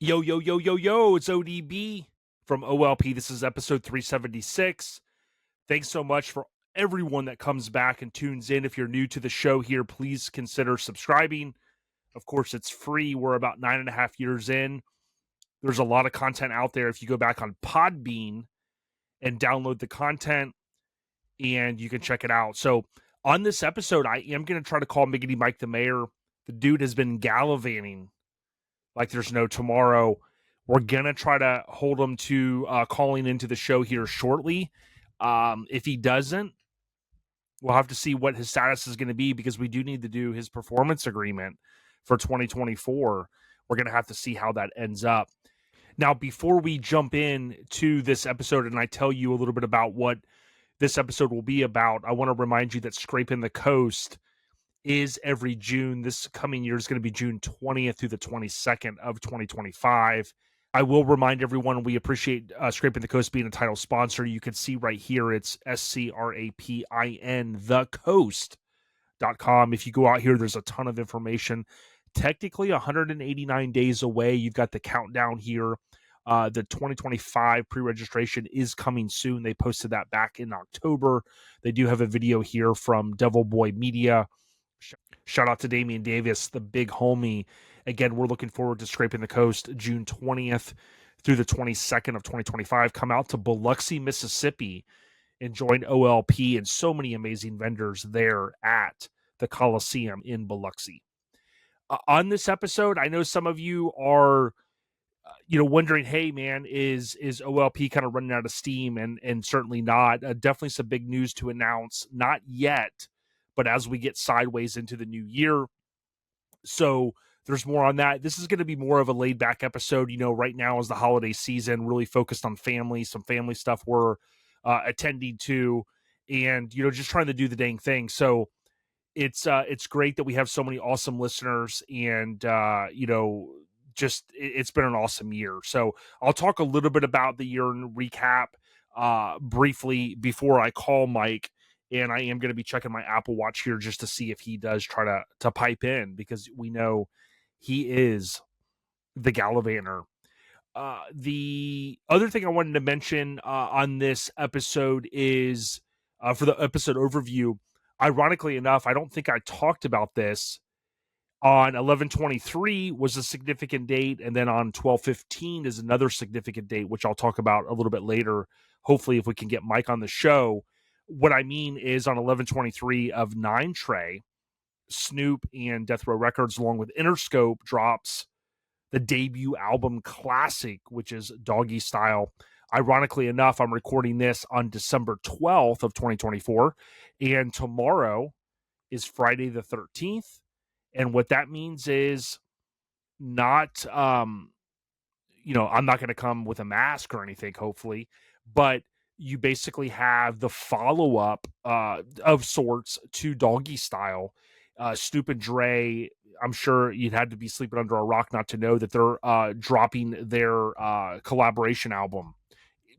Yo, yo, yo, yo, yo, it's ODB from OLP. This is episode 376. Thanks so much for everyone that comes back and tunes in. If you're new to the show here, please consider subscribing. Of course, it's free. We're about 9.5 years in. There's a lot of content out there. If you go back on Podbean and download the content, and you can check it out. So, on this episode, I am going to try to call Miggity Mike the mayor. The dude has been gallivanting like there's no tomorrow. We're going to try to hold him to calling into the show here shortly. If he doesn't, we'll have to see what his status is going to be because we do need to do his performance agreement for 2024. We're going to have to see how that ends up. Now, before we jump in to this episode and I tell you a little bit about what this episode will be about, I want to remind you that Scraping the Coast is every June. This coming year is going to be June 20th through the 22nd of 2025. I will remind everyone we appreciate Scraping the Coast being a title sponsor. You can see right here, it's SCRAPIN, thecoast.com. If you go out here, there's a ton of information. Technically 189 days away. You've got the countdown here. The 2025 pre-registration is coming soon. They posted that back in October. They do have a video here from Devil Boy Media. Shout out to Damian Davis, the big homie. Again, we're looking forward to Scraping the Coast June 20th through the 22nd of 2025. Come out to Biloxi, Mississippi, and join OLP and so many amazing vendors there at the Coliseum in Biloxi. On this episode, I know some of you are wondering, hey man, is OLP kind of running out of steam? And certainly not. Definitely some big news to announce. Not yet, but as we get sideways into the new year. So there's more on that. This is going to be more of a laid back episode. Right now is the holiday season, really focused on family, some family stuff we're attending to, and just trying to do the dang thing. So it's great that we have so many awesome listeners, and it's been an awesome year. So I'll talk a little bit about the year and recap briefly before I call Mike. And I am going to be checking my Apple Watch here just to see if he does try to pipe in, because we know he is the gallivanter. The other thing I wanted to mention on this episode is for the episode overview. Ironically enough, I don't think I talked about this. On 11/23 was a significant date, and then on 12/15 is another significant date, which I'll talk about a little bit later. Hopefully, if we can get Mike on the show. What I mean is on 11/23 of 9 Trey, Snoop and Death Row Records, along with Interscope, drops the debut album Classic, which is Doggy Style. Ironically enough, I'm recording this on December 12th of 2024, and tomorrow is Friday the 13th. And what that means is not, I'm not going to come with a mask or anything, hopefully, but you basically have the follow-up of sorts to Doggy Style. Snoop and Dre, I'm sure you'd had to be sleeping under a rock not to know that they're dropping their collaboration album.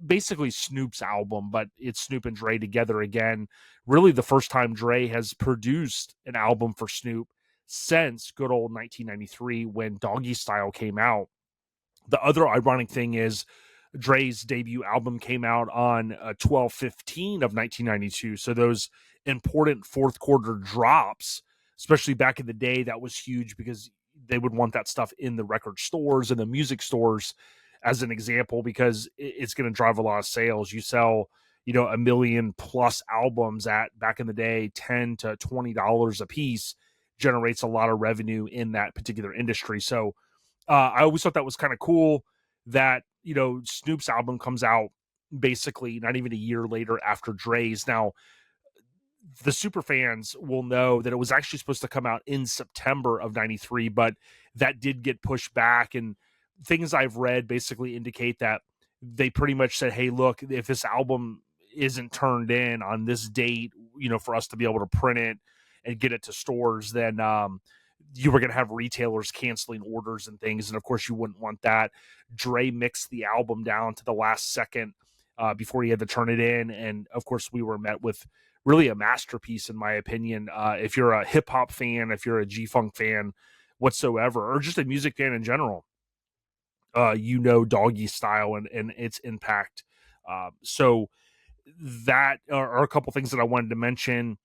Basically Snoop's album, but it's Snoop and Dre together again. Really the first time Dre has produced an album for Snoop since good old 1993 when Doggy Style came out. The other ironic thing is Dre's debut album came out on 12/15 of 1992. So those important fourth quarter drops, especially back in the day, that was huge because they would want that stuff in the record stores and the music stores as an example, because it's going to drive a lot of sales. You sell, a million plus albums at back in the day, $10 to $20 a piece generates a lot of revenue in that particular industry. So I always thought that was kind of cool that, Snoop's album comes out basically not even a year later after Dre's. Now, the super fans will know that it was actually supposed to come out in September of 93, but that did get pushed back. And things I've read basically indicate that they pretty much said, hey, look, if this album isn't turned in on this date, for us to be able to print it and get it to stores, then you were going to have retailers canceling orders and things. And of course you wouldn't want that. Dre mixed the album down to the last second before he had to turn it in. And of course we were met with really a masterpiece, in my opinion. If you're a hip hop fan, if you're a G-Funk fan whatsoever, or just a music fan in general, doggy style and its impact. So that are a couple things that I wanted to mention.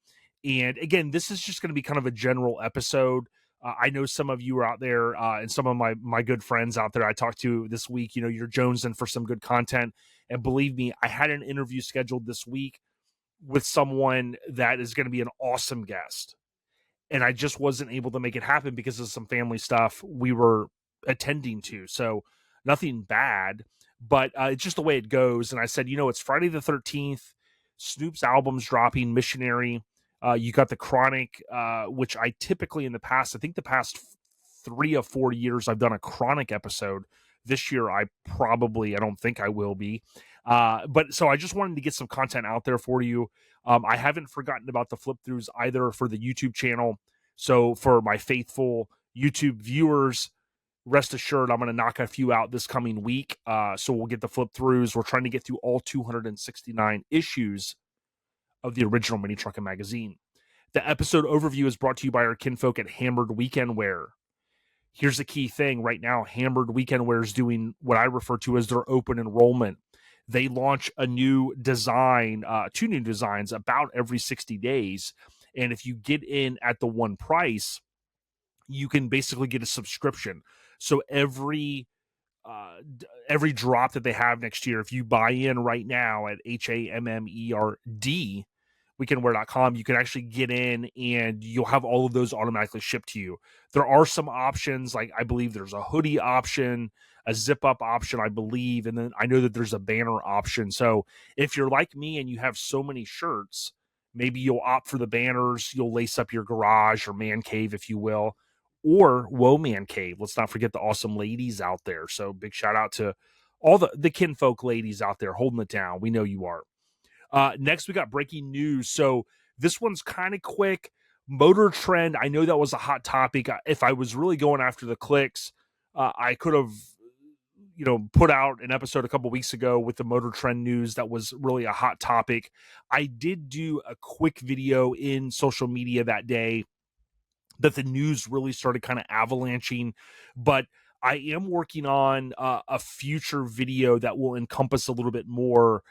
And again, this is just going to be kind of a general episode. I know some of you are out there, and some of my good friends out there I talked to this week. You're jonesing for some good content, and believe me, I had an interview scheduled this week with someone that is going to be an awesome guest, and I just wasn't able to make it happen because of some family stuff we were attending to. So nothing bad, but it's just the way it goes. And I said, it's Friday the 13th. Snoop's album's dropping, Missionary. You got the Chronic, which I typically in the past, I think the past 3 or 4 years, I've done a Chronic episode. This year, I don't think I will be. But so I just wanted to get some content out there for you. I haven't forgotten about the flip throughs either for the YouTube channel. So for my faithful YouTube viewers, rest assured I'm going to knock a few out this coming week. So we'll get the flip throughs. We're trying to get through all 269 issues of the original Mini Truckin magazine. The episode overview is brought to you by our kinfolk at Hammered Weekend Wear. Here's the key thing right now. Hammered Weekend Wear is doing what I refer to as their open enrollment. They launch a new design, 2 new designs about every 60 days. And if you get in at the one price, you can basically get a subscription. So every drop that they have next year, if you buy in right now at HAMMERD, weekendwear.com, you can actually get in and you'll have all of those automatically shipped to you. There are some options, like I believe there's a hoodie option, a zip up option, I believe, and then I know that there's a banner option. So if you're like me and you have so many shirts, maybe you'll opt for the banners, you'll lace up your garage or man cave, if you will, or Whoa Man Cave. Let's not forget the awesome ladies out there. So big shout out to all the kinfolk ladies out there holding it down. We know you are. Next, we got breaking news. So this one's kind of quick. Motor Trend. I know that was a hot topic. If I was really going after the clicks, I could have, put out an episode a couple weeks ago with the Motor Trend news that was really a hot topic. I did do a quick video in social media that day that the news really started kind of avalanching, but I am working on a future video that will encompass a little bit more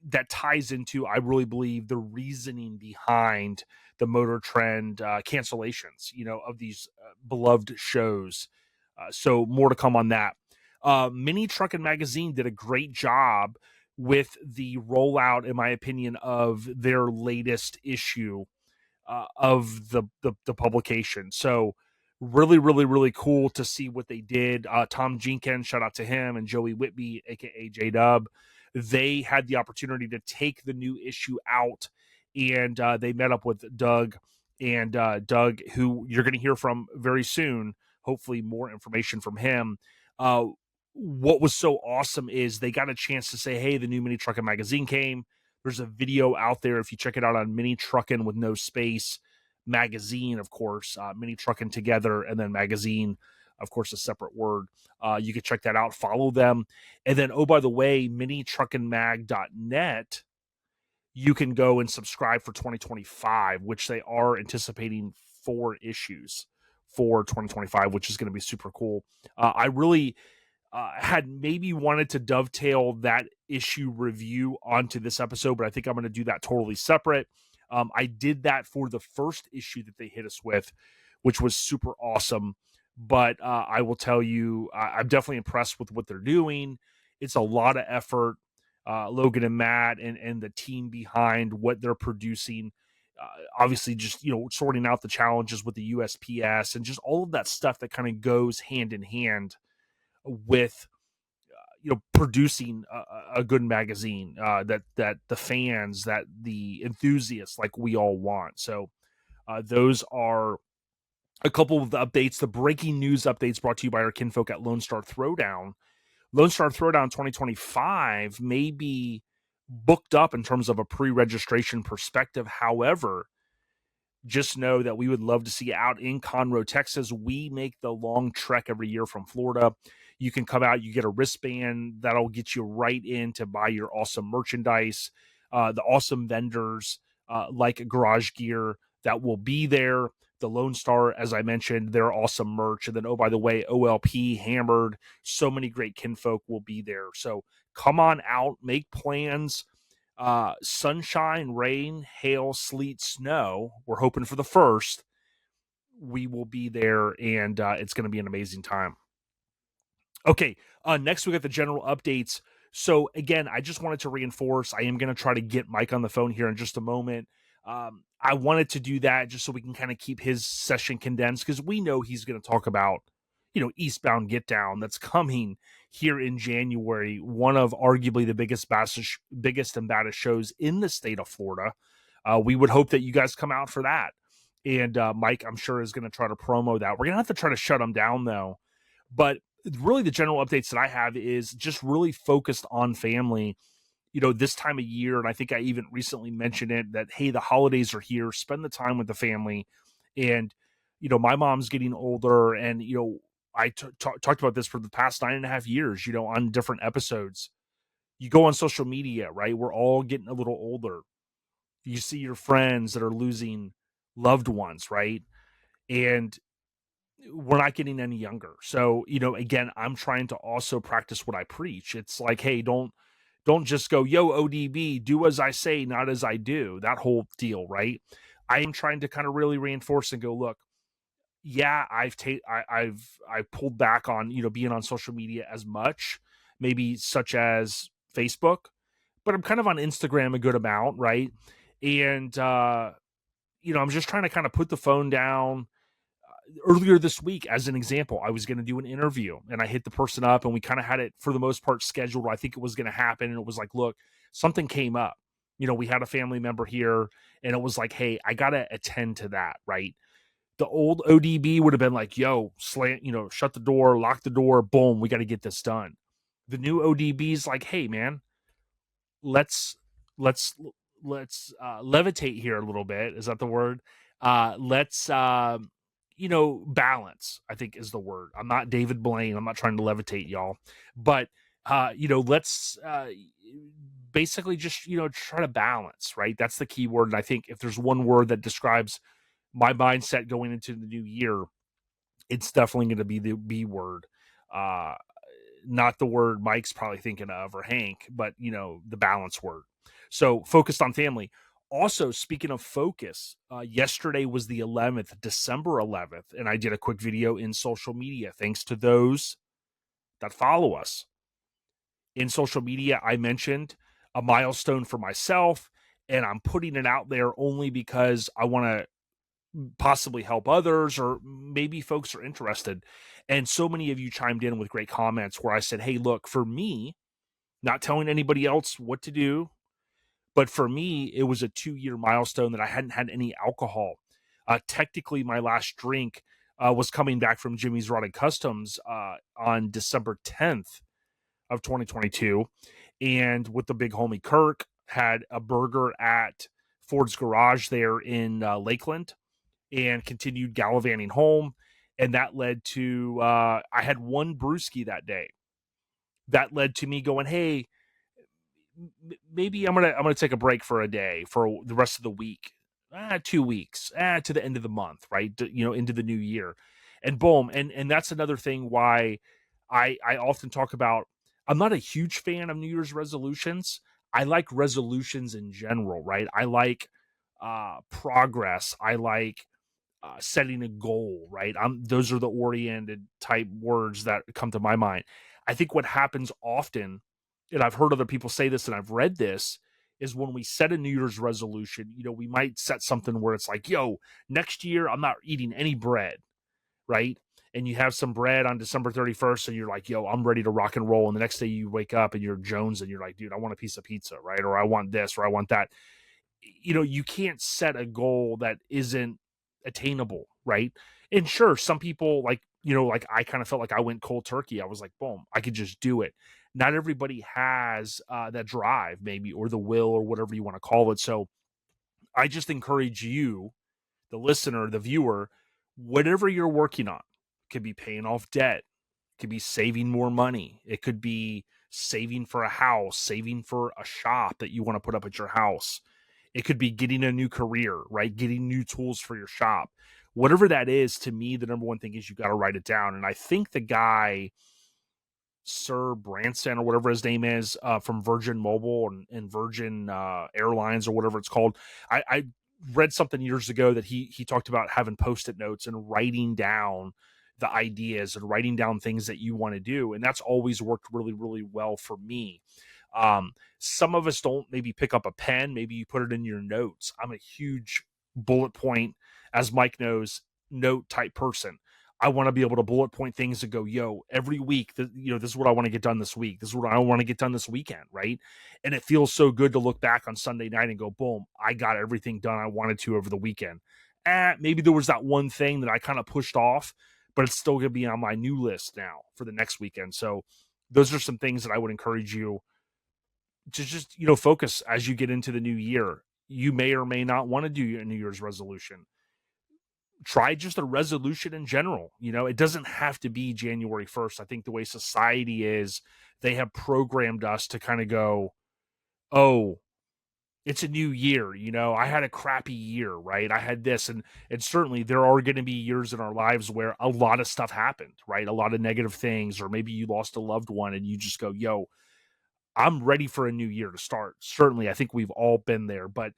that ties into, I really believe, the reasoning behind the Motor Trend cancellations, of these beloved shows. So more to come on that. Mini Truckin magazine did a great job with the rollout, in my opinion, of their latest issue of the publication. So really, really, really cool to see what they did. Tom Jenkins, shout out to him, and Joey Whitby, aka J Dub. They had the opportunity to take the new issue out, and they met up with Doug, and Doug, who you're going to hear from very soon. Hopefully, more information from him. What was so awesome is they got a chance to say, "Hey, the new Mini Truckin magazine came." There's a video out there if you check it out on Mini Truckin with no space magazine, of course, Mini Truckin together, and then magazine, of course, a separate word. You can check that out, follow them. And then, oh, by the way, minitruckinmag.net, you can go and subscribe for 2025, which they are anticipating 4 issues for 2025, which is going to be super cool. I really had maybe wanted to dovetail that issue review onto this episode, but I think I'm going to do that totally separate. I did that for the first issue that they hit us with, which was super awesome. But I will tell you, I'm definitely impressed with what they're doing. It's a lot of effort. Logan and Matt and the team behind what they're producing. Obviously, just sorting out the challenges with the USPS and just all of that stuff that kind of goes hand in hand with producing a good magazine that the fans, that the enthusiasts like we all want. So those are a couple of the updates. The breaking news updates brought to you by our kinfolk at Lone Star Throwdown. Lone Star Throwdown 2025 may be booked up in terms of a pre-registration perspective. However, just know that we would love to see you out in Conroe, Texas. We make the long trek every year from Florida. You can come out, you get a wristband that'll get you right in to buy your awesome merchandise. The awesome vendors like Garage Gear that will be there. the Lone Star, as I mentioned, they're awesome merch. And then, oh, by the way, OLP, Hammered, so many great kinfolk will be there. So come on out, make plans. Sunshine, rain, hail, sleet, snow. We're hoping for the first. We will be there, and it's going to be an amazing time. Okay, next we got the general updates. So again, I just wanted to reinforce, I am going to try to get Mike on the phone here in just a moment. I wanted to do that just so we can kind of keep his session condensed, because we know he's going to talk about, Eastbound Getdown that's coming here in January, one of arguably the biggest and baddest shows in the state of Florida. We would hope that you guys come out for that. And Mike, I'm sure, is going to try to promo that. We're going to have to try to shut him down, though. But really, the general updates that I have is just really focused on family, this time of year. And I think I even recently mentioned it that, hey, the holidays are here. Spend the time with the family. And, my mom's getting older. And, I talked about this for the past 9.5 years, on different episodes. You go on social media, right? We're all getting a little older. You see your friends that are losing loved ones, right? And we're not getting any younger. So, again, I'm trying to also practice what I preach. It's like, hey, don't just go, yo, ODB, do as I say, not as I do. That whole deal, right? I am trying to kind of really reinforce and go, look, yeah, I've pulled back on, being on social media as much, maybe such as Facebook, but I'm kind of on Instagram a good amount, right? And I'm just trying to kind of put the phone down. Earlier this week, as an example, I was going to do an interview and I hit the person up and we kind of had it for the most part scheduled. I think it was going to happen. And it was like, look, something came up. We had a family member here and it was like, hey, I got to attend to that, right? The old ODB would have been like, yo, shut the door, lock the door, boom, we got to get this done. The new ODB is like, hey, man, let's levitate here a little bit. Is that the word? Let's balance, I think, is the word. I'm not David Blaine. I'm not trying to levitate y'all, but let's basically just try to balance, right? That's the key word. And I think if there's one word that describes my mindset going into the new year, it's definitely going to be the B word. Not the word Mike's probably thinking of, or Hank, but the balance word. So focused on family. Also, speaking of focus, yesterday was the 11th, December 11th, and I did a quick video in social media. Thanks to those that follow us in social media, I mentioned a milestone for myself, and I'm putting it out there only because I want to possibly help others, or maybe folks are interested. And so many of you chimed in with great comments where I said, hey, look, for me, not telling anybody else what to do, but for me, it was a 2-year milestone that I hadn't had any alcohol. Technically, my last drink was coming back from Jimmy's Rod and Customs on December 10th of 2022. And with the big homie Kirk, had a burger at Ford's Garage there in Lakeland, and continued gallivanting home. And that led to, I had one brewski that day. That led to me going, hey, maybe I'm gonna take a break for a day for the rest of the week, 2 weeks, to the end of the month, right? Into the new year, and boom, and that's another thing why I often talk about. I'm not a huge fan of New Year's resolutions. I like resolutions in general, right? I like progress. I like setting a goal, right? Those are the oriented type words that come to my mind. I think what happens often, and I've heard other people say this and I've read this, is when we set a New Year's resolution, we might set something where it's like, yo, next year I'm not eating any bread, right? And you have some bread on December 31st and you're like, yo, I'm ready to rock and roll. And the next day you wake up and you're Jones and you're like, dude, I want a piece of pizza, right? Or I want this, or I want that. You can't set a goal that isn't attainable, right? And sure, some people like I kind of felt like I went cold turkey. I was like, boom, I could just do it. Not everybody has that drive, maybe, or the will, or whatever you want to call it. So I just encourage you, the listener, the viewer, whatever you're working on. Could be paying off debt, could be saving more money, it could be saving for a house, saving for a shop that you want to put up at your house. It could be getting a new career, right? Getting new tools for your shop. whatever that is, to me, the number one thing is you got to write it down. And I think the guy, Sir Branson or whatever his name is, from Virgin Mobile and Virgin Airlines or whatever it's called. I read something years ago that he talked about having Post-it notes and writing down the ideas and writing down things that you want to do. And that's always worked really, really well for me. Some of us don't maybe pick up a pen. Maybe you put it in your notes. I'm a huge bullet point, as Mike knows, note type person. I want to be able to bullet point things and go, yo, every week, this is what I want to get done this week. This is what I want to get done this weekend, right? And it feels so good to look back on Sunday night and go, boom, I got everything done I wanted to over the weekend. Maybe there was that one thing that I kind of pushed off, but it's still going to be on my new list now for the next weekend. So those are some things that I would encourage you to just, focus as you get into the new year. You may or may not want to do a New Year's resolution. Try just a resolution in general. It doesn't have to be January 1st. I think the way society is, they have programmed us to kind of go, oh, it's a new year. I had a crappy year, right? I had this. And certainly there are going to be years in our lives where a lot of stuff happened, right? A lot of negative things, or maybe you lost a loved one and you just go, yo, I'm ready for a new year to start. Certainly, I think we've all been there, but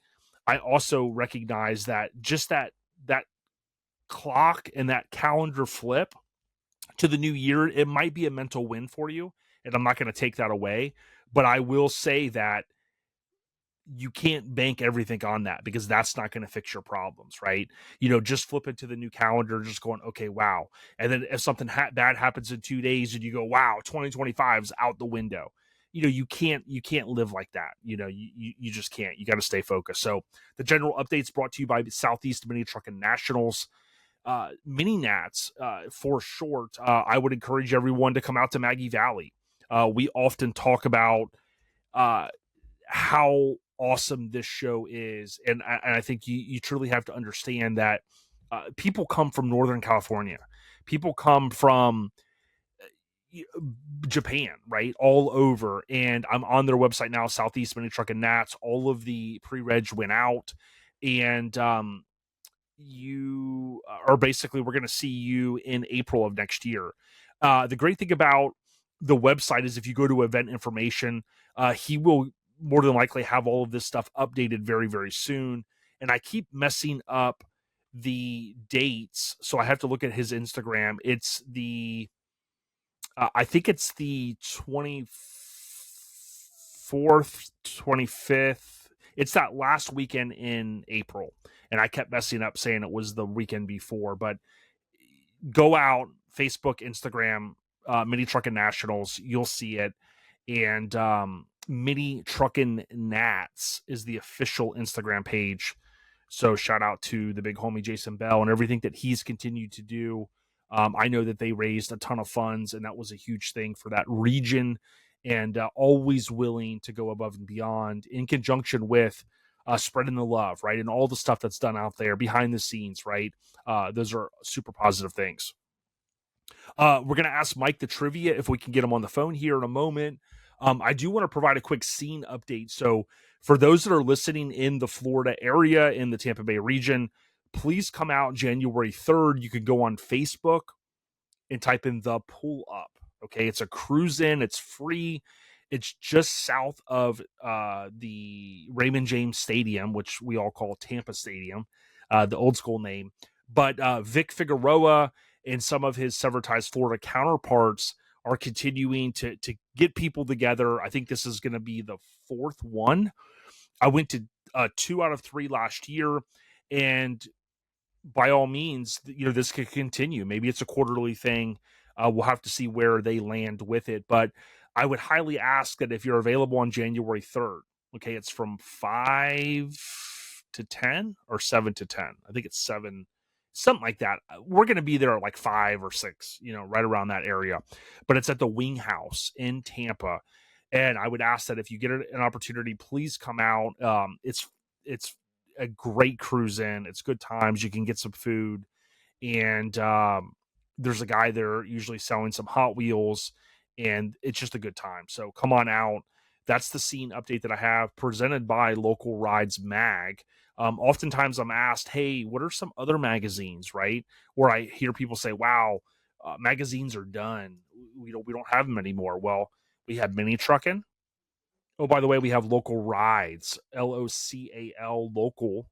I also recognize that just that clock and that calendar flip to the new year, it might be a mental win for you, and I'm not going to take that away, but I will say that you can't bank everything on that, because that's not going to fix your problems, right? Just flip into the new calendar, just going, okay, wow. And then if something bad happens in 2 days and you go, wow, 2025 is out the window. You can't live like that. You just can't. You got to stay focused. So the general updates brought to you by Southeast Mini Truckin Nationals. Mini Nats, for short. I would encourage everyone to come out to Maggie Valley. We often talk about how awesome this show is, and I think you truly have to understand that people come from Northern California. People come from Japan, right? All over. And I'm on their website now, Southeast Mini Truck and Nats. All of the pre-reg went out, and you are basically, we're going to see you in April of next year. The great thing about the website is if you go to event information, he will more than likely have all of this stuff updated very, very soon. And I keep messing up the dates, so I have to look at his Instagram. It's the I think it's the 24th, 25th. It's that last weekend in April. And I kept messing up saying it was the weekend before. But go out, Facebook, Instagram, Mini Truckin Nationals. You'll see it. And Mini Truckin Nats is the official Instagram page. So shout out to the big homie Jason Bell and everything that he's continued to do. I know that they raised a ton of funds, and that was a huge thing for that region, and always willing to go above and beyond in conjunction with spreading the love, right? And all the stuff that's done out there behind the scenes, right? Those are super positive things. We're going to ask Mike the trivia if we can get him on the phone here in a moment. I do want to provide a quick scene update. So for those that are listening in the Florida area, in the Tampa Bay region, please come out January 3rd. You can go on Facebook and type in The Pull Up. Okay, it's a cruise in. It's free. It's just south of the Raymond James Stadium, which we all call Tampa Stadium, the old school name. But Vic Figueroa and some of his Severtized Florida counterparts are continuing to get people together. I think this is going to be the fourth one. I went to 2 out of 3 last year, and by all means, this could continue. Maybe it's a quarterly thing. We'll have to see where they land with it. But I would highly ask that if you're available on January 3rd, okay, it's from 5 to 10 or 7 to 10. I think it's 7, something like that. We're going to be there at like 5 or 6, right around that area. But it's at the Wing House in Tampa. And I would ask that if you get an opportunity, please come out. It's a great cruise in. It's good times. You can get some food, and there's a guy there usually selling some Hot Wheels, and it's just a good time. So come on out. That's the scene update that I have, presented by Local Rides Mag. Oftentimes I'm asked, hey, what are some other magazines, right? Or I hear people say, wow, magazines are done. We don't have them anymore. Well, we have Mini Truckin. Oh, by the way, we have Local Rides, LOCAL, Local,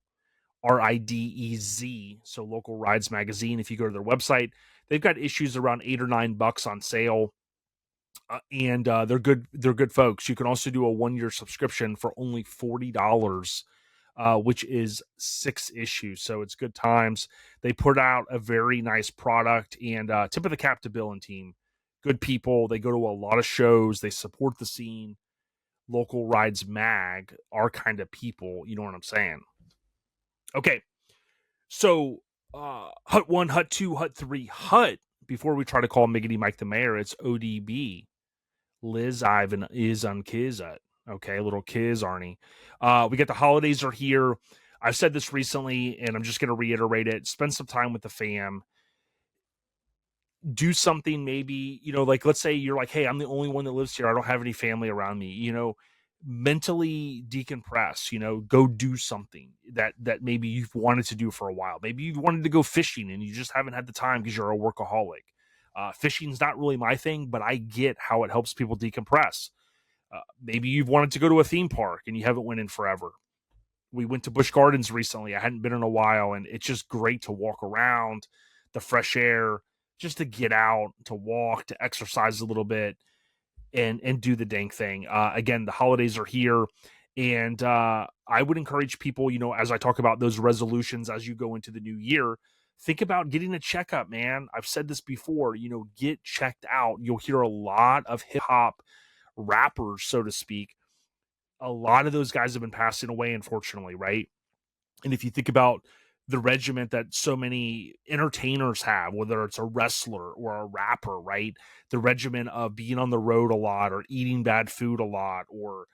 RIDEZ. So Local Rides magazine. If you go to their website, they've got issues around $8 or $9 on sale. And they're good. They're good folks. You can also do a 1-year subscription for only $40, which is 6 issues. So it's good times. They put out a very nice product, and tip of the cap to Bill and team. Good people. They go to a lot of shows. They support the scene. Local Rides Mag, our kind of people. You know what I'm saying? Okay. So Hut 1, Hut 2, Hut 3, Hut. Before we try to call Miggity Mike the mayor, it's ODB. Liz Ivan is on Kizut. Okay, little Kiz Arnie. We got the holidays are here. I've said this recently, and I'm just going to reiterate it. Spend some time with the fam. Do something maybe, like let's say you're like, hey, I'm the only one that lives here. I don't have any family around me. Mentally decompress. Go do something that maybe you've wanted to do for a while. Maybe you've wanted to go fishing and you just haven't had the time because you're a workaholic. Fishing's not really my thing, but I get how it helps people decompress. Maybe you've wanted to go to a theme park and you haven't went in forever. We went to Busch Gardens recently. I hadn't been in a while, and it's just great to walk around, the fresh air, just to get out, to walk, to exercise a little bit, and do the dang thing. Again, the holidays are here, and I would encourage people, as I talk about those resolutions as you go into the new year, think about getting a checkup, man. I've said this before, get checked out. You'll hear a lot of hip hop rappers, so to speak. A lot of those guys have been passing away, unfortunately, right? And if you think about the regiment that so many entertainers have, whether it's a wrestler or a rapper, right? The regiment of being on the road a lot or eating bad food a lot or,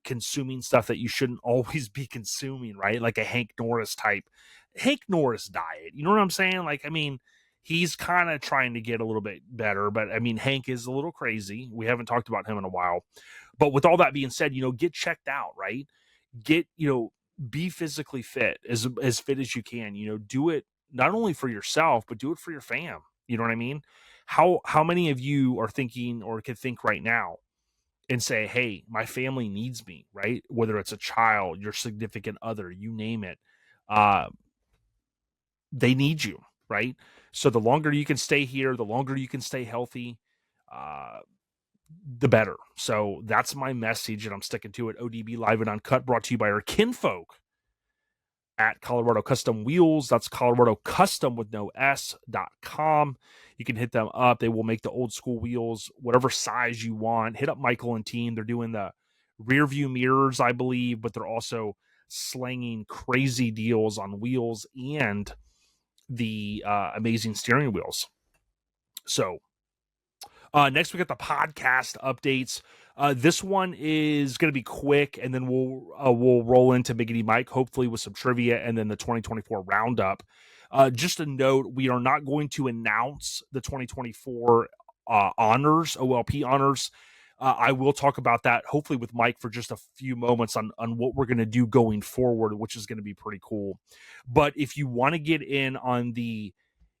consuming stuff that you shouldn't always be consuming, right? Like a Hank Norris diet. You know what I'm saying? Like, he's kind of trying to get a little bit better, but Hank is a little crazy. We haven't talked about him in a while. But with all that being said, get checked out, right? Get, be physically fit, as fit as you can. Do it not only for yourself, but do it for your fam. You know what I mean? How many of you are thinking or could think right now and say, hey, my family needs me, right? Whether it's a child, your significant other, you name it, they need you, right? So the longer you can stay here, the longer you can stay healthy, the better. So that's my message, and I'm sticking to it. ODB Live and Uncut, brought to you by our kinfolk at Colorado Custom Wheels. That's Colorado Custom with no S.com. You can hit them up. They will make the old school wheels, whatever size you want. Hit up Michael and team. They're doing the rear view mirrors, I believe, but they're also slanging crazy deals on wheels and the amazing steering wheels. So next we got the podcast updates. This one is going to be quick, and then we'll roll into Miggity Mike, hopefully with some trivia, and then the 2024 roundup. Just a note, we are not going to announce the 2024 honors, OLP honors. I will talk about that, hopefully with Mike, for just a few moments on what we're going to do going forward, which is going to be pretty cool. But if you want to get in on the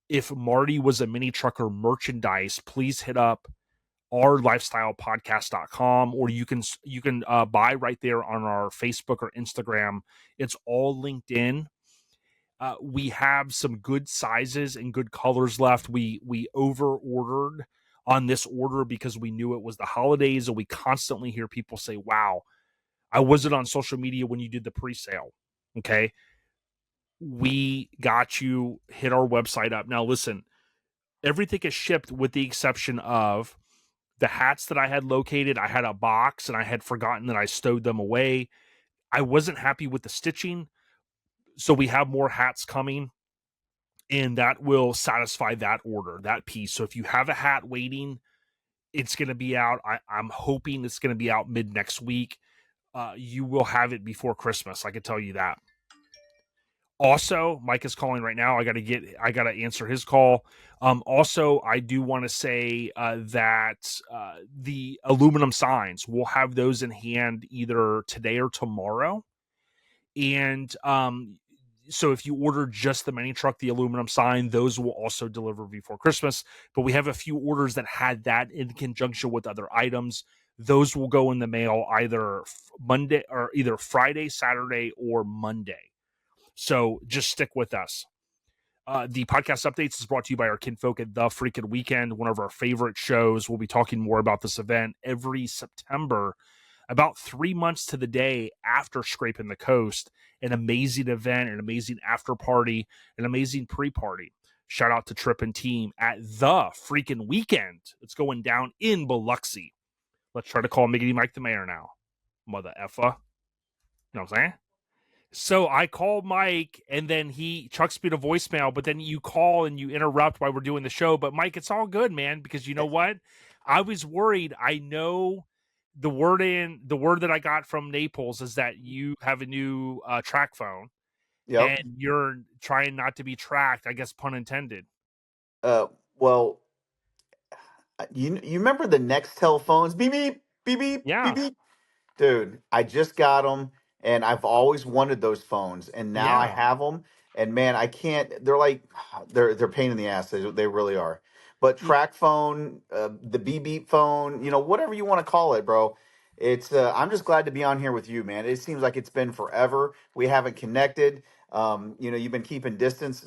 If Marty Was a Mini Trucker merchandise, please hit up our lifestylepodcast.com, or you can buy right there on our Facebook or Instagram. It's all linked in. We have some good sizes and good colors left. We over ordered on this order because we knew it was the holidays, and we constantly hear people say, wow, I wasn't on social media when you did the pre-sale. Okay, we got you. Hit our website up. Now listen, everything is shipped with the exception of the hats that I had located. I had a box and I had forgotten that I stowed them away. I wasn't happy with the stitching, so we have more hats coming, and that will satisfy that order, that piece. So if you have a hat waiting, it's going to be out. I'm hoping it's going to be out mid next week. You will have it before Christmas. I can tell you that. Also, Mike is calling right now. I got to answer his call. Also, I do want to say that the aluminum signs, we'll have those in hand either today or tomorrow. And so if you order just the mini truck, the aluminum sign, those will also deliver before Christmas. But we have a few orders that had that in conjunction with other items. Those will go in the mail either Monday or either Friday, Saturday, or Monday. So just stick with us. The podcast updates is brought to you by our kinfolk at The Freaking Weekend, one of our favorite shows. We'll be talking more about this event every September, about 3 months to the day after Scraping the Coast. An amazing event, an amazing after party, an amazing pre-party. Shout out to Trip and team at The Freaking Weekend. It's going down in Biloxi. Let's try to call Miggity Mike the mayor now. Mother effer. You know what I'm saying? So I called Mike, and then he chucks me to voicemail, but then you call and you interrupt while we're doing the show. But Mike, it's all good, man, because you know what? I was worried. I know the word that I got from Naples is that you have a new track phone Yep. and you're trying not to be tracked, I guess pun intended. Well, you remember the Nextel phones? Beep beep beep beep beep Yeah. beep. Dude, I just got them, and I've always wanted those phones, and now I Yeah. have them. And man, I can't. They're like they're pain in the ass. They really are. But Y- track phone, the beep beep phone, whatever you want to call it, bro. It's I'm just glad to be on here with you, man. It seems like it's been forever. We haven't connected. You've been keeping distance,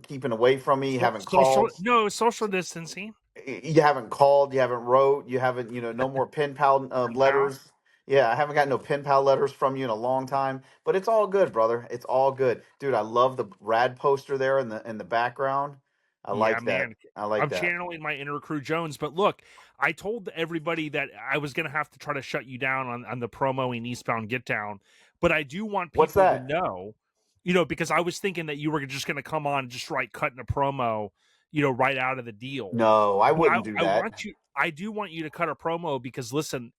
keeping away from me. You haven't social called. no social distancing. You haven't called, you haven't wrote, you haven't, no more pen pal Pen pal. letters. Yeah, I haven't got no pen pal letters from you in a long time, but it's all good, brother. It's all good, dude. I love the rad poster there in the background. I Yeah, like that. man. I like I'm that. channeling my inner Crew Jones. But look, I told everybody that I was going to have to try to shut you down on the promo in Eastbound Getdown. But I do want What's people to that? know, because I was thinking that you were just going to come on and just cutting a promo, right out of the deal. No, I But wouldn't do that. I do want you to cut a promo because listen,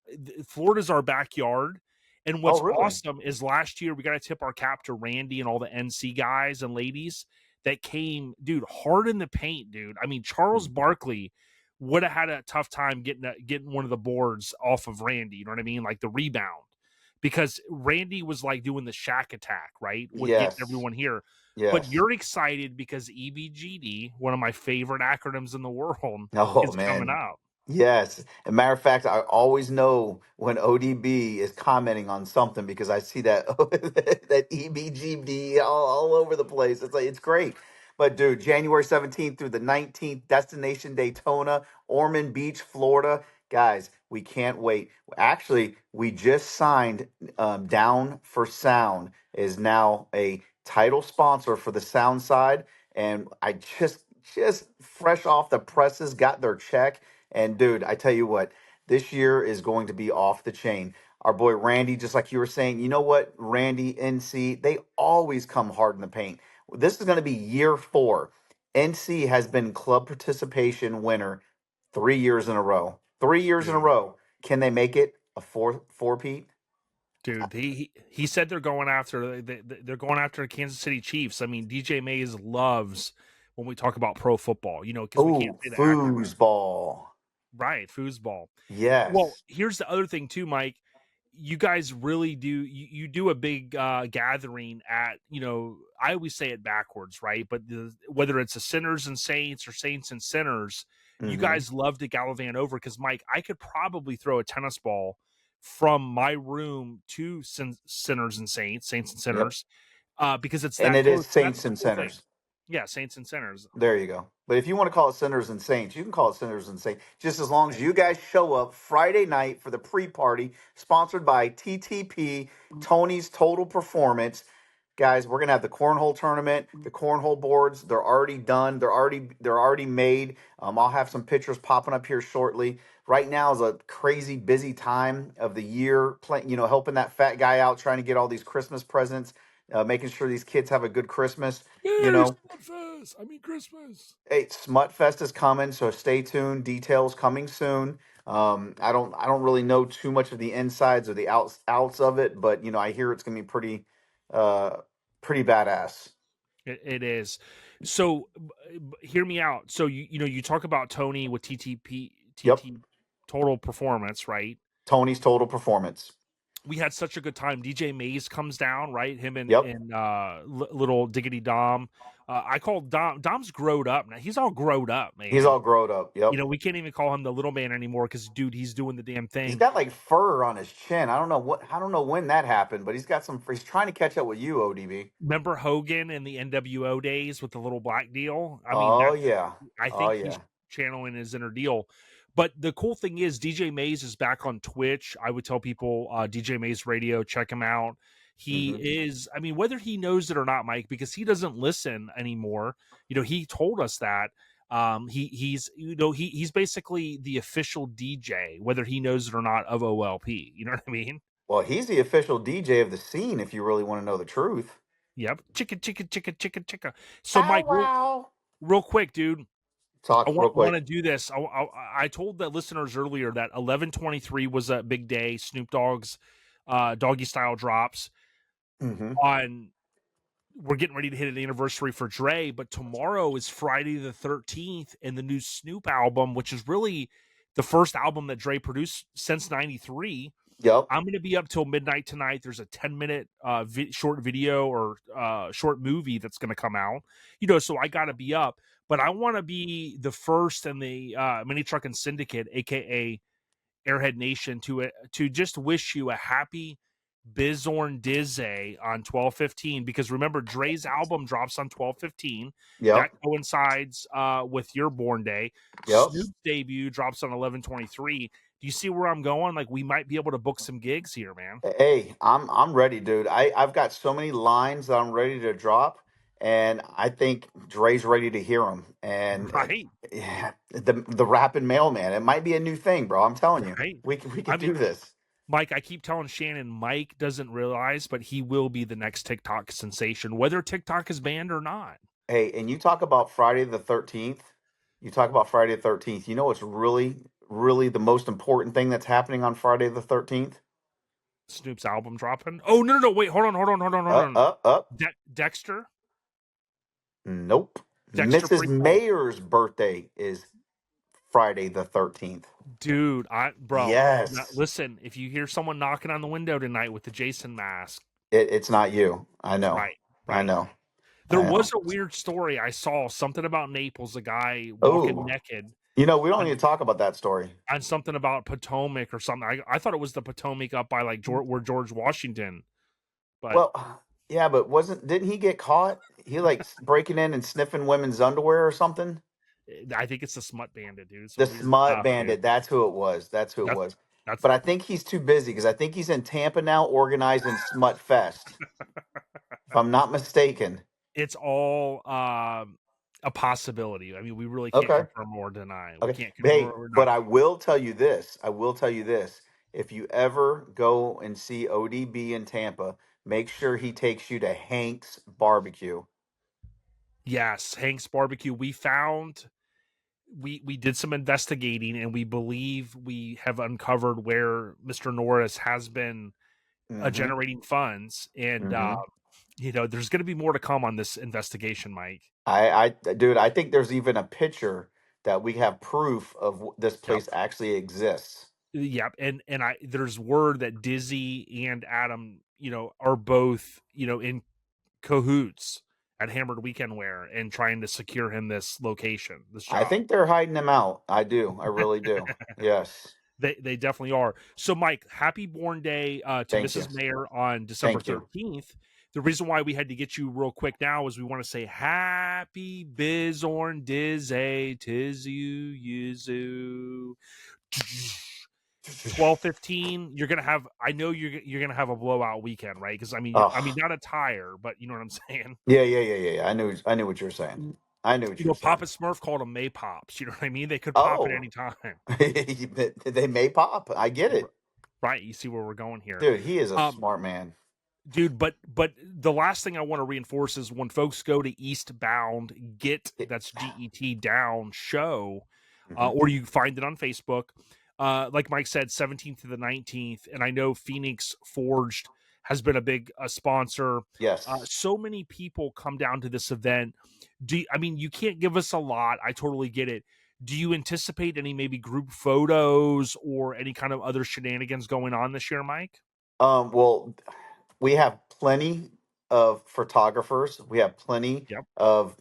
Florida's our backyard. And Oh, what's really? awesome is last year we got to tip our cap to Randy and all the NC guys and ladies that came, dude, hard in the paint, dude. I mean, Charles Mm. Barkley would have had a tough time getting one of the boards off of Randy. You know what I mean? Like the rebound, because Randy was like doing the Shack attack, right, with getting Yes, everyone here. But yes. you're excited because EBGD, one of my favorite acronyms in the world, Oh is coming man, out. yes. As a matter of fact, I always know when ODB is commenting on something because I see that that EBGB all over the place. It's like it's great. But dude, January 17th through the 19th, Destination Daytona, Ormond Beach, Florida. Guys, we can't wait. Actually, we just signed Down for Sound is now a title sponsor for the sound side. And I just fresh off the presses got their check. And dude, I tell you what, this year is going to be off the chain. Our boy Randy, just like you were saying, you know what, Randy, NC, they always come hard in the paint. This is going to be year 4. NC has been club participation winner 3 years in a row. 3 years in a Dude. row. Can they make it a four Pete? Dude, he said they're going after they're going after the Kansas City Chiefs. I mean, DJ Mays loves when we talk about pro football, because we can't Oh, say the acronym. foosball. Right, foosball. Well, Yes. here's the other thing too, Mike. You guys really do you do a big gathering at, I always say it backwards, right? But whether it's a sinners and saints or saints and sinners, you Mm-hmm. guys love to gallivant over because Mike, I could probably throw a tennis ball from my room to sinners and saints and Yep. sinners, because it's And that it is close. That's saints the and cool thing. sinners. Yeah, saints and sinners. There you go. But if you want to call it sinners and saints, you can call it sinners and saints. Just as long as you guys show up Friday night for the pre-party, sponsored by TTP, Tony's Total Performance. Guys, we're gonna have the cornhole tournament, the cornhole boards. They're already done. They're already made. I'll have some pictures popping up here shortly. Right now is a crazy busy time of the year. Helping that fat guy out, trying to get all these Christmas presents, making sure these kids have a good Christmas. You Merry know, Smurfs! I mean Christmas. Hey, Smutfest is coming, so stay tuned. Details coming soon. I don't really know too much of the insides or the outs of it, but I hear it's gonna be uh, pretty badass. It is. So hear me out. So you talk about Tony with Yep, Total Performance, right? Tony's Total Performance. we had such a good time. DJ Mays comes down, right? Him and Yep. little Diggity Dom. I call Dom's growed up now. He's all growed up, He's man. all grown up. You Yep. know, we can't even call him the little man anymore because, dude, he's doing the damn He's thing. got like fur on his chin. I don't know what. I don't know when that happened, but he's got some. He's trying to catch up with you, ODB. Remember Hogan in the NWO days with the little black deal? I mean, Oh that's yeah. I Oh think he's yeah. channeling his inner deal. But the cool thing is DJ Mays is back on Twitch. I would tell people DJ Mays Radio, check him out. He Hmm. is, I mean, whether he knows it or not, Mike, because he doesn't listen anymore. You know, he told us that. He's basically the official DJ, whether he knows it or not, of OLP. You know what I mean? Well, he's the official DJ of the scene. If you really want to know the truth. Yep. Chicken, chicken, chicken, chicken, chicken. So, Bow Mike, wow. real quick, dude. I Talk real want quick. to do this. I told the listeners earlier that 11/23 was a big day. Snoop Dogg's Doggy Style drops Hmm. on. We're getting ready to hit an anniversary for Dre, but tomorrow is Friday the 13th, and the new Snoop album, which is really the first album that Dre produced since '93. Yep. I'm going to be up till midnight tonight. There's a 10-minute short video or short movie that's going to come out. You know, so I got to be up. But I want to be the first in the Mini Truckin Syndicate, aka Airhead Nation, to just wish you a happy Bizorn Dizzy on 12/15, because remember Dre's album drops on 12/15. That Yep. coincides with your born day. Yep. Snoop's debut drops on 11/23. Do you see where I'm going? Like, we might be able to book some gigs here, man. Hey, I'm ready, dude. I've got so many lines that I'm ready to drop, and I think Dre's ready to hear them. And Right, yeah, the rapping mailman, it might be a new thing, bro. I'm telling you, right. we I could mean, do this. Mike, I keep telling Shannon, Mike doesn't realize, but he will be the next TikTok sensation, whether TikTok is banned or not. Hey, and you talk about Friday the 13th. You talk about Friday the 13th. You know what's really the most important thing that's happening on Friday the 13th? Snoop's album dropping. Oh, no. Wait, hold on. Up. Dexter? Nope. Dexter Mrs. prequel. Mayer's birthday is Friday the 13th. Dude, bro, Yes. listen, if you hear someone knocking on the window tonight with the Jason mask, It's not you. I know. right, I right. know. There I know. was a weird story I saw, something about Naples, a guy walking Oh, naked we don't on, need to talk about that story. on something about Potomac or something. I thought it was the Potomac up by like where George Washington, but Well, yeah, but didn't he get caught? He like breaking in and sniffing women's underwear or something? I think it's the Smut Bandit, dude. The Some weird smut stuff, dude. bandit. That's who it was. That's who it That's was. that's But I think he's too busy because I think he's in Tampa now organizing Smut Fest. If I'm not mistaken. it's all a possibility. I mean, we really can't Okay. confirm or deny. We Okay. can't confirm Hey, or but deny. I will tell you this. I will tell you this. If you ever go and see ODB in Tampa, make sure he takes you to Hank's Barbecue. Yes, Hank's Barbecue. We did some investigating, and we believe we have uncovered where Mr. Norris has been Mm-hmm. generating funds, and Mm-hmm. there's going to be more to come on this investigation, Mike. Dude, I think there's even a picture that we have proof of this Yep. place actually exists. Yep, and there's word that Dizzy and Adam, are both, in cahoots at Hammered Weekend Wear and trying to secure him this location, this I job. think they're hiding him out. I do. I really do. Yes. They definitely are. So, Mike, happy born day to Thank you. Mrs. Mayor on December Thank you. 13th. The reason why we had to get you real quick now is we want to say happy Bizorn Dizzy Tizu Yuzu. 12/15. You're gonna have. I know you're gonna have a blowout weekend, right? Because I mean, Oh, not a tire, but you know what I'm saying. yeah. I knew what you're saying. I knew what you were Papa saying. Smurf called them May pops. You know what I mean? They could pop at Oh, any time, they may pop. I get it. right? You see where we're going here. Dude, he is a Um, smart man. Dude, but the last thing I want to reinforce is when folks go to Eastbound It- that's GET down show, Mhm. or you find it on Facebook. Like Mike said, 17th to the 19th, and I know Phoenix Forged has been a big sponsor. Yes. So many people come down to this event. I mean, you can't give us a lot. I totally get it. Do you anticipate any maybe group photos or any kind of other shenanigans going on this year, Mike? Well, we have plenty of photographers. We have plenty Yep. of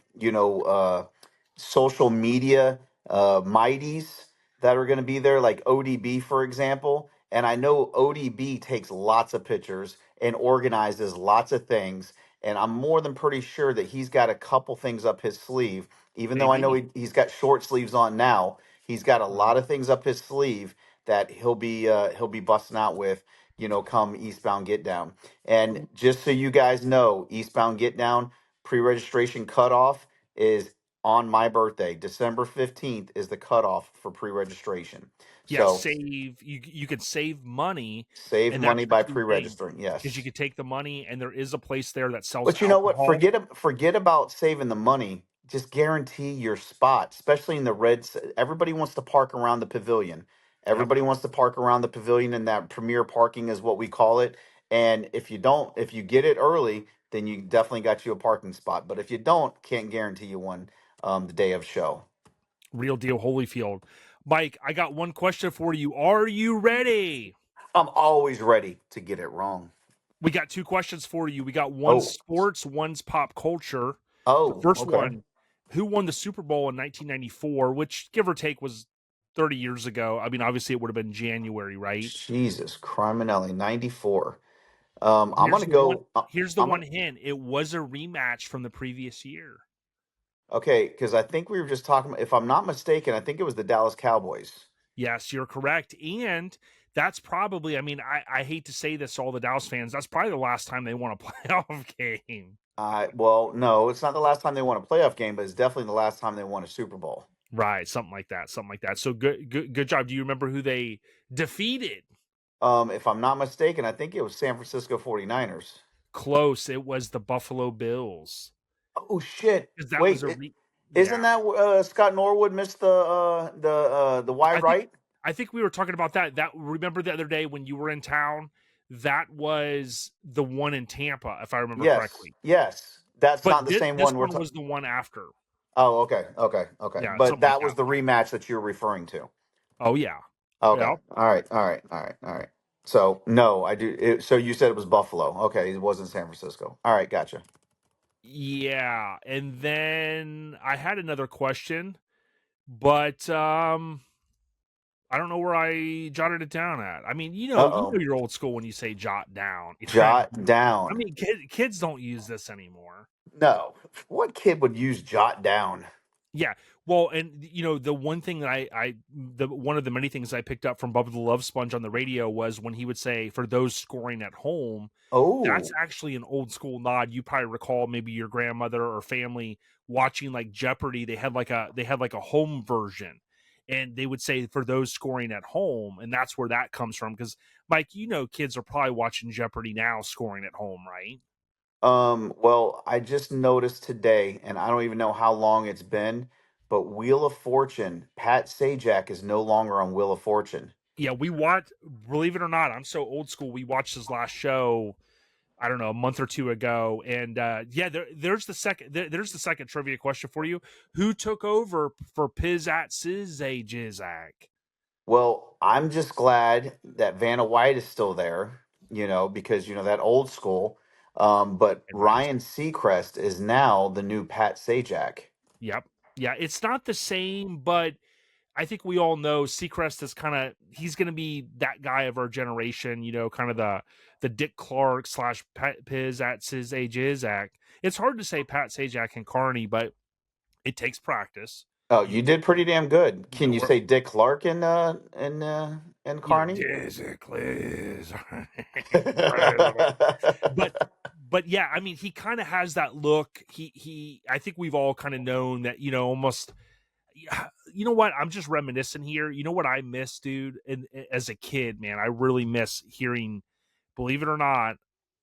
social media mighties that are going to be there, like ODB, for example. And I know ODB takes lots of pictures and organizes lots of things. And I'm more than pretty sure that he's got a couple things up his sleeve. Even though I know Maybe. he's got short sleeves on now, he's got a Mhm. lot of things up his sleeve that he'll be busting out with, come Eastbound Get Down. And just so you guys know, Eastbound Get Down pre-registration cutoff is on my birthday. December 15th is the cutoff for pre-registration. Yeah, So save you could save money, save and that's money the by key thing pre-registering. because you Yes. could take the money, and there is a place there that sells But you know what? alcohol. Forget about saving the money. Just guarantee your spot, especially in the reds. Everybody wants to park around the pavilion. Yep, Everybody wants to park around the pavilion, and that premier parking is what we call it. And if you don't, if you get it early, then you definitely got you a parking spot. But if you don't, can't guarantee you one the day of show. real deal Holyfield. Mike, I got one question for you. Are you ready? I'm always ready to get it wrong. We got two questions for you. We got one Oh, sports, one's pop culture. The oh, first okay. one, who won the Super Bowl in 1994, which give or take was 30 years ago. I mean, obviously it would have been January, right? Jesus, Criminelli, 94. I'm Here's gonna the one go. here's the I'm one gonna hint. It was a rematch from the previous year. Okay, because I think we were just talking. If I'm not mistaken, I think it was the Dallas Cowboys. Yes, you're correct. And that's probably, I mean, I hate to say this to all the Dallas fans, that's probably the last time they won a playoff game. Well, no, it's not the last time they won a playoff game, but it's definitely the last time they won a Super Bowl. Right, something like that. Something like that. So good job. Do you remember who they defeated? If I'm not mistaken, I think it was San Francisco 49ers. Close. It was the Buffalo Bills. Oh shit! Because that was Wait, a isn't yeah. that Scott Norwood missed the wide I think right? I think we were talking about that. That remember the other day when you were in town? That was the one in Tampa, if I remember Yes, correctly. yes. That's But not the same this one we're one talking. was the one after. Oh, okay, okay, okay. Yeah, But something like that was that. the rematch that you're referring to. Oh yeah. Okay. Yep. All right. All right. All right. All right. So no, I do. So you said it was Buffalo. Okay, it wasn't San Francisco. All right, gotcha. Yeah. And then I had another question, but I don't know where I jotted it down at. I mean, Uh you know oh. you're old school when you say jot down. I Jot down. mean, kids don't use this anymore. No, what kid would use jot down? Yeah. Well, and the one thing that the one of the many things I picked up from Bubba the Love Sponge on the radio was when he would say, for those scoring at home, that's Oh, actually an old school nod. You probably recall maybe your grandmother or family watching like Jeopardy. They had like a home version, and they would say for those scoring at home, and that's where that comes from. Because Mike, kids are probably watching Jeopardy now, scoring at home, right? well, I just noticed today, and I don't even know how long it's been, but Wheel of Fortune, Pat Sajak is no longer on Wheel of Fortune. Yeah, we watched. Believe it or not, I'm so old school. We watched his last show. I don't know, a month or two ago, and yeah, there's the second. There's the second trivia question for you. Who took over for Piz at Sizzy Jizak? Well, I'm just glad that Vanna White is still there, because that old school. But And Ryan. Ryan Seacrest is now the new Pat Sajak. Yep. Yeah, it's not the same, but I think we all know Seacrest is he's going to be that guy of our generation. Kind of the Dick Clark slash Piz at Sizzy Jizak. It's hard to say Pat Sajak and Carney, but it takes practice. Oh, You you did pretty damn good. Can you we're say Dick Clark in Carney? physically, but yeah, I mean, he kind of has that look. I think we've all kind of known that, almost. Yeah, you know what? I'm just reminiscing here. You know what I miss, dude? And as a kid, man, I really miss hearing, believe it or not,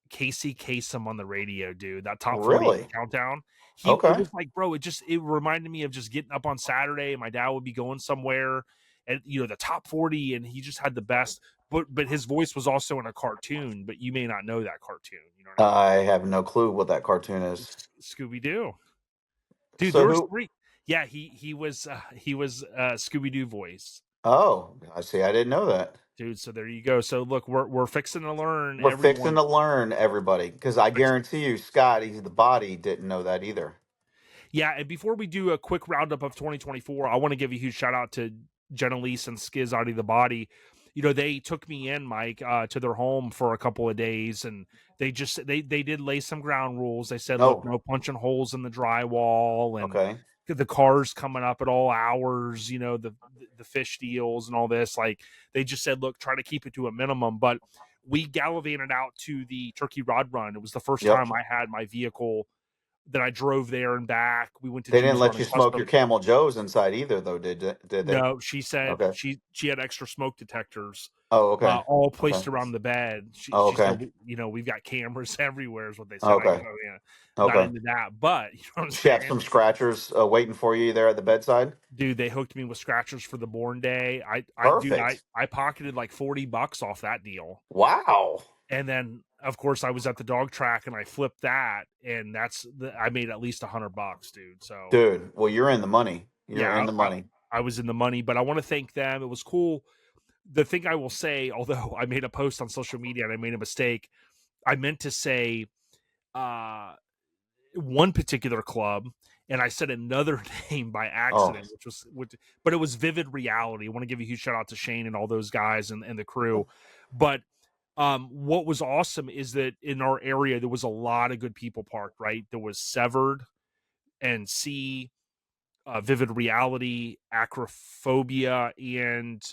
Casey Kasem on the radio, dude. That top 40 Really? countdown. It Okay. was like, bro, it reminded me of just getting up on Saturday and my dad would be going somewhere and the top 40 and he just had the best, but his voice was also in a cartoon, but you may not know that cartoon. You know what I mean? I have no clue what that cartoon is. Scooby Doo. Dude, So there was who? three. Yeah, he was Scooby Doo voice. Oh, I see. I didn't know that. dude. So there you go. So look, we're fixing to learn, We're fixing everyone. to learn, everybody, because I Fix- guarantee you, Scott, he's the body, didn't know that either. Yeah, and before we do a quick roundup of 2024, I want to give a huge shout out to Jenelise and Skiz Out of the Body. You know, they took me in, Mike, to their home for a couple of days, and they did lay some ground rules. They said, look, Oh, no punching holes in the drywall, and okay. the cars coming up at all hours. You know, the fish deals and all this. Like they just said, look, try to keep it to a minimum. But we gallivanted out to the Turkey Rod Run. It was the first Yep. time I had my vehicle that I drove there and back. We went to They didn't Jimmy's let Running you smoke your Custom. Camel Joes inside either, though, did they? No, she said Okay. she had extra smoke detectors, Oh, okay. all Okay. placed around the bed. Oh, She said, okay. you know, we've got cameras everywhere, is what they said. I go, Okay. oh yeah, not Okay. into that, but you know what I'm She have saying, some scratchers waiting for you there at the bedside. dude. They hooked me with scratchers for the born day. Dude, Perfect. I pocketed like $40 off that deal, Wow. and then of course I was at the dog track and I flipped that, and I made at least $100, dude. So Dude, well, you're in the money. You're yeah, in the money. I was in the money, but I want to thank them. It was cool. The thing I will say, although I made a post on social media and I made a mistake, I meant to say uh, one particular club, and I said another name by Oh, accident, but it was Vivid Reality. I want to give a huge shout out to Shane and all those guys and the crew. But what was awesome is that in our area there was a lot of good people parked. Right, there was Severed and C, Vivid Reality, Acrophobia, and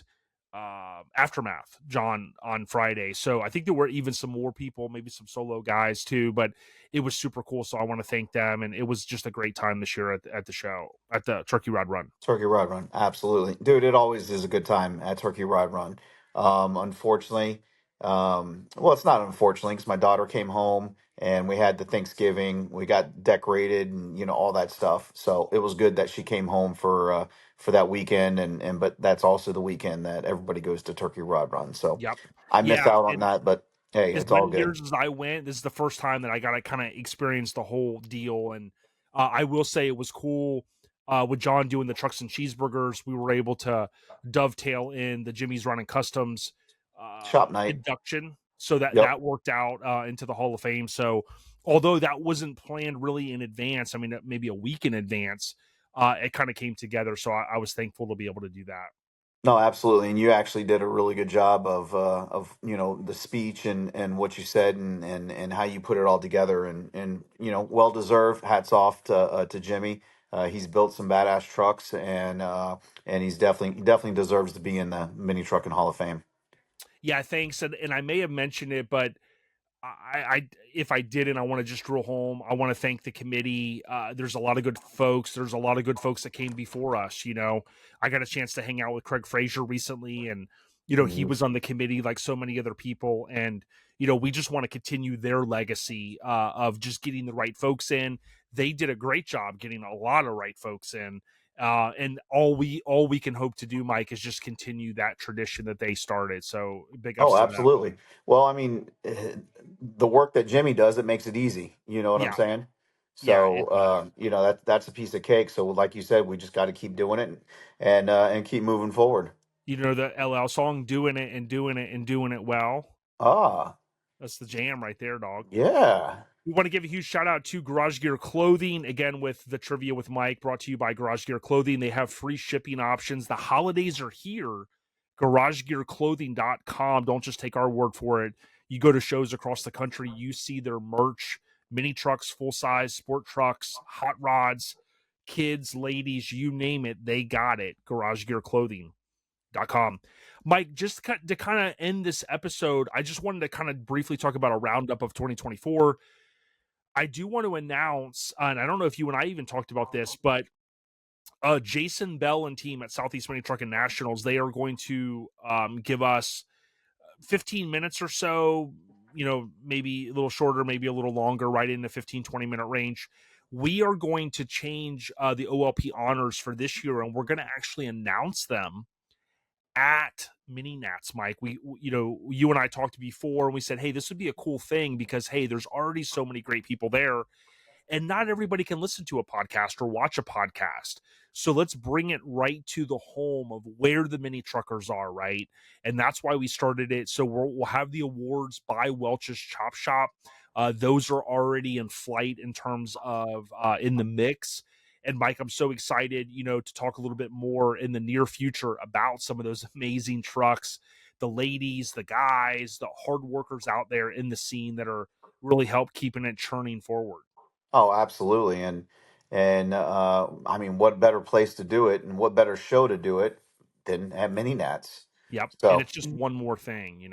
Aftermath, John, on Friday. So I think there were even some more people, maybe some solo guys too, but it was super cool. So I want to thank them. And it was just a great time this year at the show, at the Turkey Rod Run. Turkey Rod Run. Absolutely. Dude, it always is a good time at Turkey Rod Run. Unfortunately, well, it's not unfortunately because my daughter came home and we had the Thanksgiving. We got decorated and all that stuff. So it was good that she came home for that weekend and but that's also the weekend that everybody goes to Turkey Rod Run. So Yep. I missed Yeah. out on And that, but hey, as it's all many good. years as I went, this is the first time that I got to kind of experience the whole deal. And I will say it was cool with John doing the trucks and cheeseburgers. We were able to dovetail in the Jimmy's Running Customs Shop night. induction, so Yep. that worked out into the Hall of Fame. So although that wasn't planned really in advance, I mean maybe a week in advance, it kind of came together. So I was thankful to be able to do that. No, absolutely, and you actually did a really good job of the speech and what you said and how you put it all together and well deserved. Hats off to Jimmy. He's built some badass trucks and he definitely deserves to be in the Mini Trucking Hall of Fame. Yeah, thanks. And I may have mentioned it, but I if I didn't, I want to just drill home. I want to thank the committee. There's a lot of good folks. There's a lot of good folks that came before us. You know, I got a chance to hang out with Craig Frazier recently, and he Mhm. was on the committee like so many other people. And we just want to continue their legacy of just getting the right folks in. They did a great job getting a lot of right folks in. And all we can hope to do, Mike, is just continue that tradition that they started. So big ups Oh, to them. absolutely. Well, I mean, the work that Jimmy does, it makes it easy. You know what I'm Yeah, saying? yeah, So, it does. that's a piece of cake. So, like you said, we just got to keep doing it and keep moving forward. The LL song, doing it and doing it and doing it well. Ah, That's the jam right there, dog. yeah. We want to give a huge shout out to Garage Gear Clothing, again with the trivia with Mike, brought to you by Garage Gear Clothing. They have free shipping options. The holidays are here. GarageGearClothing.com. Don't just take our word for it. You go to shows across the country, you see their merch: mini trucks, full size, sport trucks, hot rods, kids, ladies, you name it, they got it. GarageGearClothing.com. Mike, just to kind of end this episode, I just wanted to kind of briefly talk about a roundup of 2024. I do want to announce, and I don't know if you and I even talked about this, but Jason Bell and team at Southeast Mini Trucking Nationals, they are going to give us 15 minutes or so, maybe a little shorter, maybe a little longer, right in the 15-20 minute range. We are going to change the OLP honors for this year, and we're going to actually announce them at Mini Nats, Mike. You and I talked before, and we said, hey, this would be a cool thing because, hey, there's already so many great people there. and not everybody can listen to a podcast or watch a podcast. So let's bring it right to the home of where the mini truckers are, right? And that's why we started it. So we'll have the awards by Welch's Chop Shop. Those are already in flight in terms of in the mix. And Mike, I'm so excited, to talk a little bit more in the near future about some of those amazing trucks, the ladies, the guys, the hard workers out there in the scene that are really help keeping it churning forward. Oh, absolutely. And I mean, what better place to do it, and what better show to do it than at Mini Nats? Yep. And So, it's just one more thing.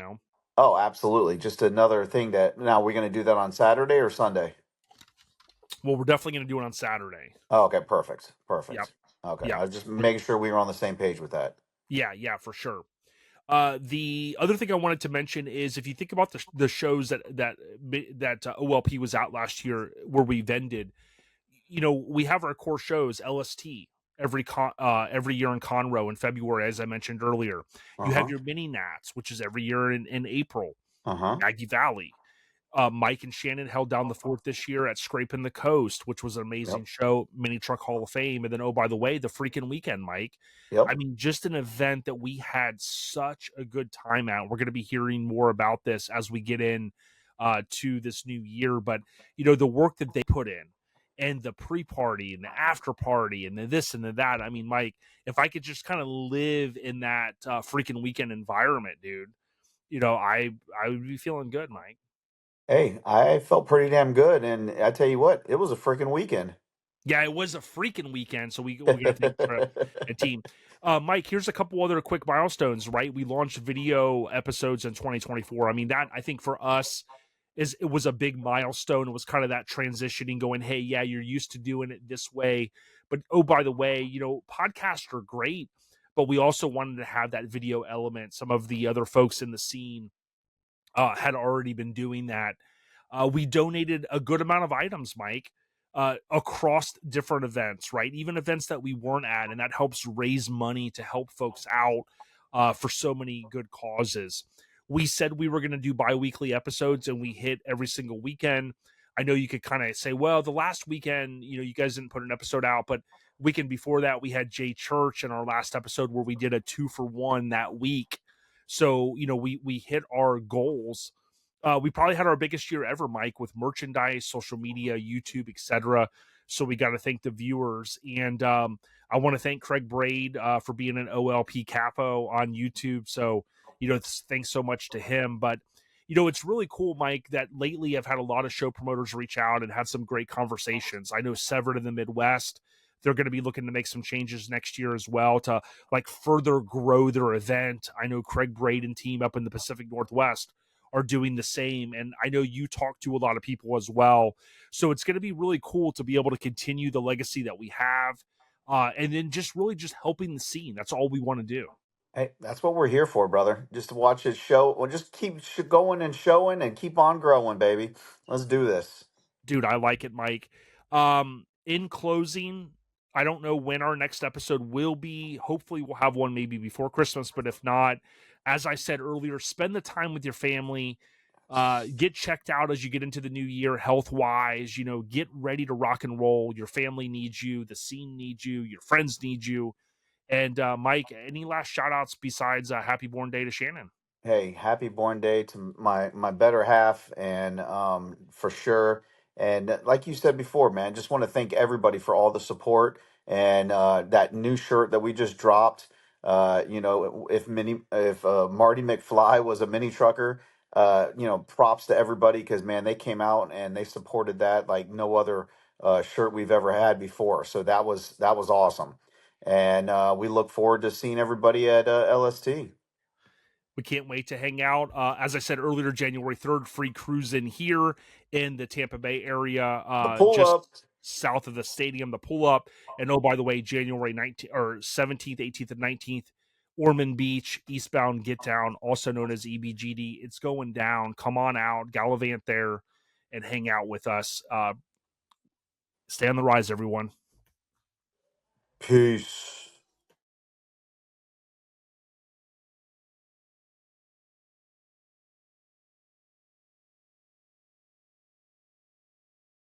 oh, absolutely, just another thing that now we're going to do that on Saturday or Sunday. Well, we're definitely going to do it on Saturday. Oh, okay, perfect, Yep. perfect. Okay, I Yep. was just And making sure we were on the same page with that. yeah, yeah, for sure. The other thing I wanted to mention is if you think about the shows that OLP was out last year where we vended, we have our core shows LST every year in Conroe in February, as I mentioned earlier. Uh You have huh. your mini Nats, which is every year in April, Uh huh. Maggie Valley. Mike and Shannon held down the fort this year at Scraping the Coast, which was an Yep. amazing show, Mini Truck Hall of Fame. And then, oh, by the way, the freaking weekend, Mike. I Yep. mean, just an event that we had such a good time at. We're going to be hearing more about this as we get in to this new year. But, the work that they put in and the pre-party and the after party and the this and the that. I mean, Mike, if I could just kind of live in that freaking weekend environment, dude, I would be feeling good, Mike. Hey, I felt pretty damn good, and I tell you what, it was a freaking weekend. Yeah, it was a freaking weekend, so we got to thank Trip and team. Mike, here's a couple other quick milestones. Right, we launched video episodes in 2024. I mean, that I think for us it was a big milestone. It was kind of that transitioning, going, hey, yeah, you're used to doing it this way, but oh, by the way, podcasts are great, but we also wanted to have that video element. Some of the other folks in the scene had already been doing that. We donated a good amount of items, Mike, across different events, right? Even events that we weren't at, and that helps raise money to help folks out for so many good causes. We said we were going to do bi-weekly episodes, and we hit every single weekend. I know you could kind of say, well, the last weekend, you guys didn't put an episode out, but weekend before that, we had Jay Church in our last episode where we did a 2-for-1 that week. So, we hit our goals. We probably had our biggest year ever, Mike, with merchandise, social media, YouTube, etc. So we got to thank the viewers, and I want to thank Craig Braid for being an OLP capo on YouTube. So thanks so much to him. But it's really cool, Mike, that lately I've had a lot of show promoters reach out and had some great conversations. I know Severed in the Midwest, they're going to be looking to make some changes next year as well to like further grow their event. I know Craig Braid and team up in the Pacific Northwest are doing the same. And I know you talk to a lot of people as well. So it's going to be really cool to be able to continue the legacy that we have. And then just really just helping the scene. That's all we want to do. Hey, that's what we're here for, brother. Just to watch it show. Well, just keep going and showing, and keep on growing, baby. Let's do this. Dude, I like it, Mike. In closing, I don't know when our next episode will be. Hopefully, we'll have one maybe before Christmas, but if not, as I said earlier, spend the time with your family. Get checked out as you get into the new year, health wise. Get ready to rock and roll. Your family needs you, the scene needs you, your friends need you. And Mike, any last shout outs besides Happy Born Day to Shannon? Hey, happy born day to my better half, and for sure. And like you said before, man, just want to thank everybody for all the support, and that new shirt that we just dropped. If Marty McFly was a mini trucker, props to everybody, because man, they came out and they supported that like no other shirt we've ever had before. So that was awesome, and we look forward to seeing everybody at LST. We can't wait to hang out. As I said earlier, January 3rd, free cruise in here in the Tampa Bay area, The pull up. just south of the stadium, the pull up. And oh, by the way, January 19th or 17th, 18th, and 19th, Ormond Beach, Eastbound Getdown, also known as EBGD. It's going down. Come on out, gallivant there, and hang out with us. Stay on the rise, everyone. Peace.